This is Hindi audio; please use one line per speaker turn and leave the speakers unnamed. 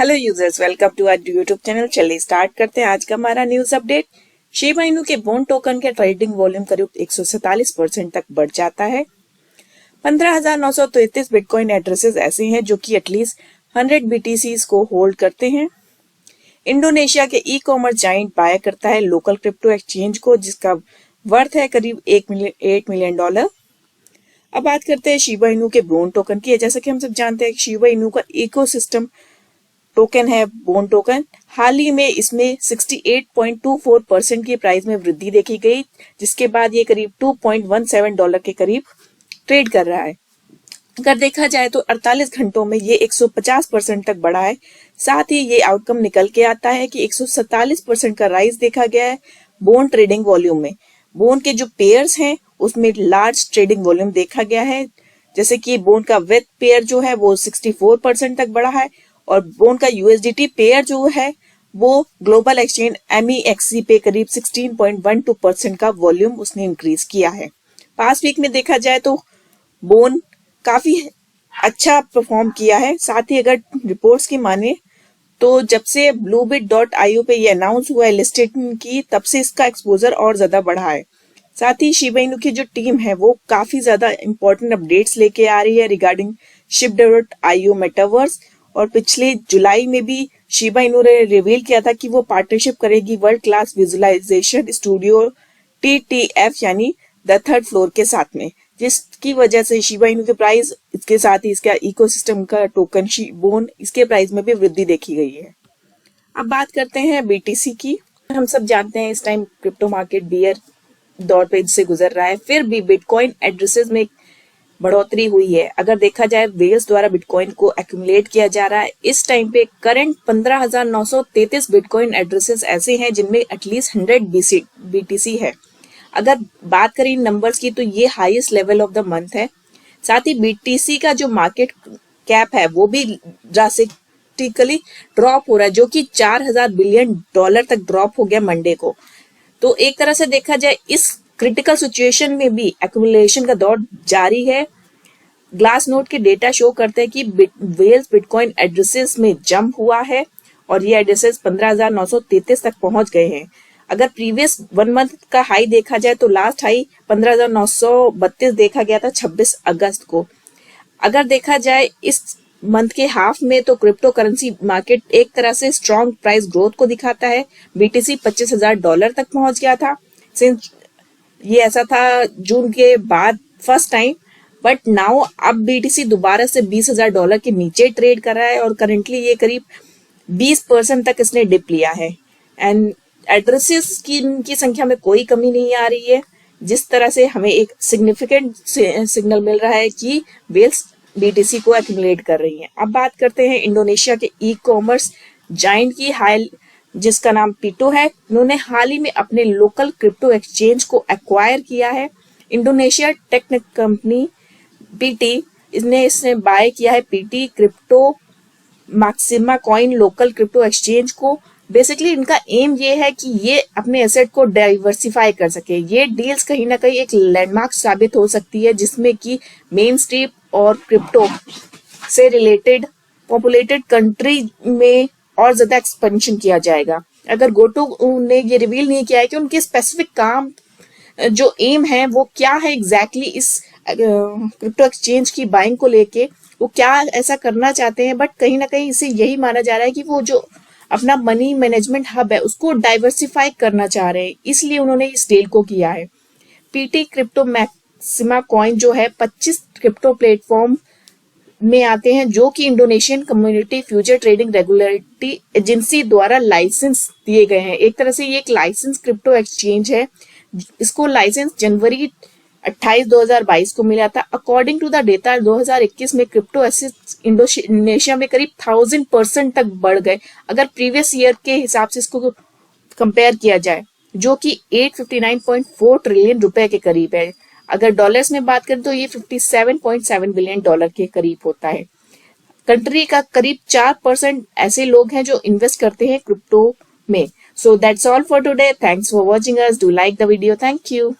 Hello users, welcome to our YouTube channel. चलिए स्टार्ट करते हैं आज का हमारा न्यूज अपडेट। शिबा इनू के बोन टोकन के ट्रेडिंग वॉल्यूम करीब 147% तक बढ़ जाता है। 15,933 बिटकॉइन एड्रेसेस ऐसे हैं जो कि एटलीस्ट 100 BTC को होल्ड करते हैं। इंडोनेशिया के ई कॉमर्स जाइंट बाय करता है लोकल क्रिप्टो एक्सचेंज को, जिसका वर्थ है करीब $8 मिलियन। अब बात करते हैं शिबा इनू के बोन टोकन की। जैसा कि हम सब जानते हैं, शिबा इनू का इकोसिस्टम टोकन है बोन टोकन। हाल ही में इसमें 68.24% की प्राइस में वृद्धि देखी गई, जिसके बाद ये करीब $2.17 के करीब ट्रेड कर रहा है। अगर देखा जाए तो 48 घंटों में ये 150% तक बढ़ा है। साथ ही ये आउटकम निकल के आता है कि 147% का राइज देखा गया है बोन ट्रेडिंग वॉल्यूम में। बोन के जो पेयर्स हैं उसमें लार्ज ट्रेडिंग वॉल्यूम देखा गया है, जैसे कि बोन का वेथ पेयर जो है वो 64% तक बढ़ा है और बोन का USDT पेयर जो है वो ग्लोबल एक्सचेंज MEXC पे करीब 16.12% का वॉल्यूम उसने इंक्रीज किया है। पास्ट वीक में देखा जाए तो बोन काफी अच्छा परफॉर्म किया है। साथ ही अगर रिपोर्ट्स की माने तो जब से bluebit.io पे ये अनाउंस हुआ है लिस्टिंग की, तब से इसका एक्सपोजर और ज्यादा बढ़ा है। साथ ही शिबा इनू की जो टीम है वो काफी ज्यादा इंपॉर्टेंट अपडेट्स लेके आ रही है रिगार्डिंग Shib.io मेटावर्स। और पिछले जुलाई में भी शिबा इनू ने रिवील किया था कि वो पार्टनरशिप करेगी world class visualization studio TTF यानी द थर्ड फ्लोर के साथ में, जिसकी वजह से शिबा इनू के प्राइस, इसके साथ ही इसका इकोसिस्टम का टोकन बोन, इसके प्राइस में भी वृद्धि देखी गई है। अब बात करते हैं BTC की। हम सब जानते हैं इस टाइम क्रिप्टो मार्केट बियर दौर पे से गुजर रहा है, फिर भी बिटकॉइन एड्रेसेस में बढ़ोतरी हुई है। अगर देखा जाए वेल्स द्वारा बिटकॉइन को एक्यूमुलेट किया जा रहा है। इस टाइम पे करंट 15,933 बिटकॉइन एड्रेसेस ऐसे हैं जिनमें एटलीस्ट 100 BTC है। अगर बात करें नंबर्स की तो ये highest level of the month है। साथ ही BTC का जो मार्केट कैप है वो भी ड्रास्टिकली ड्रॉप हो रहा है, जो कि $4,000 बिलियन तक ड्रॉप हो गया मंडे को। तो एक तरह से देखा जाए इस क्रिटिकल सिचुएशन में भी एक्यूमुलेशन का दौर जारी है। ग्लास नोट के डेटा शो करते हैं कि वेल्स बिटकॉइन एड्रेसेस में जंप हुआ है और ये एड्रेसेस 15,933 तक पहुंच गए हैं। अगर प्रीवियस 1 मंथ का हाई देखा जाए तो लास्ट हाई 15,932 देखा गया था 26 अगस्त को। अगर देखा जाए इस मंथ के हाफ में तो क्रिप्टो करेंसी मार्केट एक तरह से स्ट्रॉन्ग प्राइस ग्रोथ को दिखाता है। BTC $25,000 तक पहुंच गया था। सिंस ये ऐसा था जून के बाद फर्स्ट टाइम, बट नाउ अब BTC दोबारा से $20,000 के नीचे ट्रेड कर रहा है और करेंटली ये करीब 20% तक इसने डिप लिया है। एंड एड्रेसेस की संख्या में कोई कमी नहीं आ रही है, जिस तरह से हमें एक सिग्निफिकेंट सिग्नल मिल रहा है कि वेल्स BTC को एक्यूमुलेट कर रही हैं। अब बात करते हैं इंडोनेशिया के ई कॉमर्स जाइंट की, जिसका नाम पीटो है। उन्होंने हाल ही में अपने लोकल क्रिप्टो एक्सचेंज को एक्वायर किया है। इंडोनेशिया टेक कंपनी PT इसने बाय किया है PT crypto maxima coin local crypto exchange को। बेसिकली इनका एम ये है कि ये अपने एसेट को डाइवर्सिफाई कर सके। ये डील्स कहीं ना कहीं एक लैंडमार्क साबित हो सकती है, जिसमें कि मेन स्ट्रीम और क्रिप्टो से रिलेटेड पॉपुलेटेड कंट्री में और ज्यादा एक्सपेंशन किया जाएगा। अगर गोटो ने ये रिवील नहीं किया है कि उनके स्पेसिफिक काम जो एम है वो क्या है एग्जैक्टली इस क्रिप्टो एक्सचेंज की बाइंग को लेके, वो क्या ऐसा करना चाहते हैं, बट कहीं ना कहीं इसे यही माना जा रहा है कि वो जो अपना मनी मैनेजमेंट हब है उसको डाइवर्सिफाई करना चाह रहे हैं, इसलिए उन्होंने इस डील को किया है। PT क्रिप्टो मैक्सिमा कॉइन जो है 25 क्रिप्टो प्लेटफॉर्म में आते हैं, जो कि Indonesian community future trading regulatory agency द्वारा लाइसेंस दिए गए हैं। एक तरह से ये एक लाइसेंस क्रिप्टो एक्सचेंज है। इसको लाइसेंस जनवरी 28, 2022 को मिला था। अकॉर्डिंग टू द डेटा 2021 में क्रिप्टो एसेट्स इंडोनेशिया में करीब 1000% तक बढ़ गए, अगर प्रीवियस ईयर के हिसाब से इसको कंपेयर किया जाए, जो कि 859.4 ट्रिलियन रुपए के करीब है। अगर डॉलर्स में बात करें तो ये $57.7 बिलियन के करीब होता है। कंट्री का करीब 4% ऐसे लोग हैं जो इन्वेस्ट करते हैं क्रिप्टो में। So that's all for today. Thanks for watching us. Do like the video. Thank you.